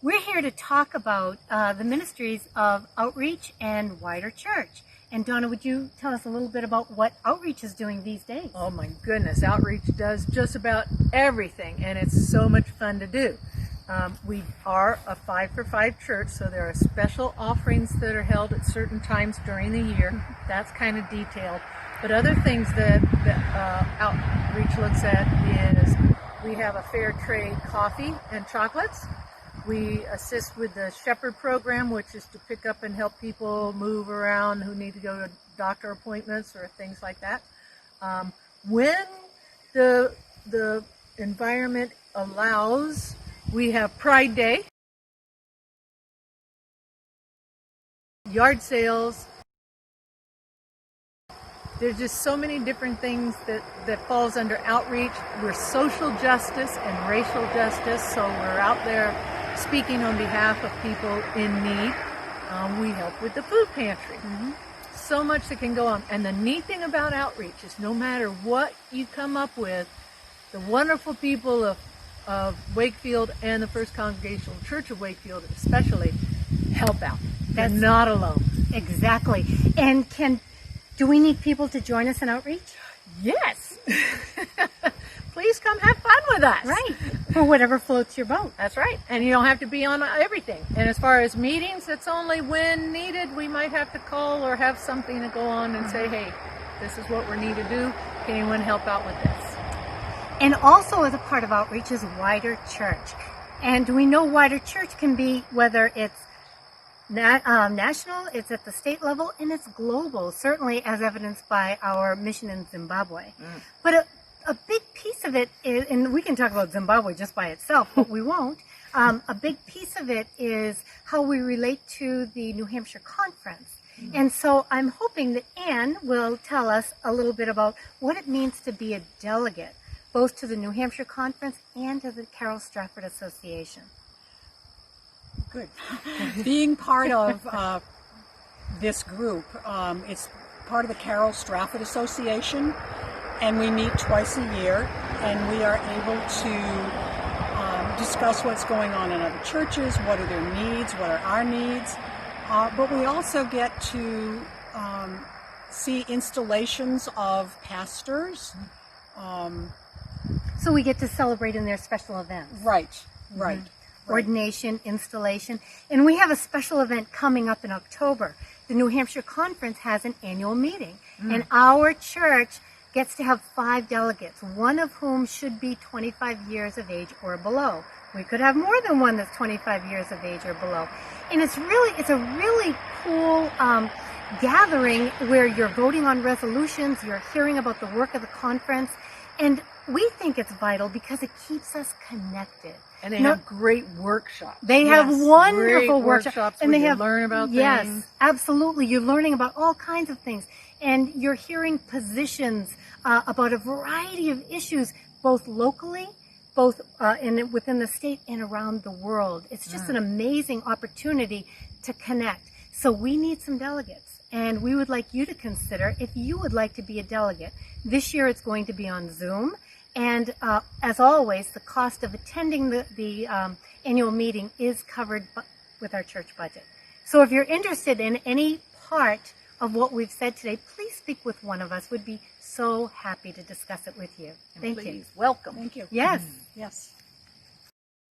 We're here to talk about the ministries of Outreach and Wider Church. And Donna, would you tell us a little bit about what Outreach is doing these days? Oh my goodness, Outreach does just about everything, and it's so much fun to do. We are a 5 for 5 church, so there are special offerings that are held at certain times during the year. That's kind of detailed. But other things that Outreach looks at is we have a fair trade coffee and chocolates. We assist with the Shepherd program, which is to pick up and help people move around who need to go to doctor appointments or things like that. When the environment allows, we have Pride Day, yard sales. There's just so many different things that falls under outreach. We're social justice and racial justice, so we're out there speaking on behalf of people in need. We help with the food pantry. So much that can go on. And the neat thing about outreach is no matter what you come up with, the wonderful people of Wakefield and the First Congregational Church of Wakefield especially help out. They're not alone. Exactly. And do we need people to join us in Outreach? Yes. Please come have fun with us. Right. For whatever floats your boat. That's right. And you don't have to be on everything. And as far as meetings, it's only when needed. We might have to call or have something to go on and say, hey, this is what we need to do. Can anyone help out with this? And also as a part of Outreach is Wider Church. And we know Wider Church can be, whether it's national, it's at the state level, and it's global, certainly as evidenced by our mission in Zimbabwe. But a big piece of it is, and we can talk about Zimbabwe just by itself, but we won't. A big piece of it is how we relate to the New Hampshire Conference. And so I'm hoping that Anne will tell us a little bit about what it means to be a delegate, both to the New Hampshire Conference and to the Carol Stratford Association. Good. Being part of this group, it's part of the Carol Stratford Association, and we meet twice a year, and we are able to discuss what's going on in other churches, what are their needs, what are our needs, but we also get to see installations of pastors. So we get to celebrate in their special events. Right. Ordination, installation. And we have a special event coming up in October. The New Hampshire Conference has an annual meeting, and our church gets to have 5 delegates, one of whom should be 25 years of age or below. We could have more than one that's 25 years of age or below. And it's a really cool gathering where you're voting on resolutions, you're hearing about the work of the conference, and we think it's vital because it keeps us connected. And they have great workshops. They have wonderful workshops and where they you learn about things. Yes, absolutely. You're learning about all kinds of things. And you're hearing positions about a variety of issues, both locally, both within the state and around the world. It's just an amazing opportunity to connect. So we need some delegates. And we would like you to consider if you would like to be a delegate. This year it's going to be on Zoom. And as always, the cost of attending the annual meeting is covered with our church budget. So if you're interested in any part of what we've said today, please speak with one of us. We'd be so happy to discuss it with you. And Thank please, you. welcome. Thank you. Yes. Yes.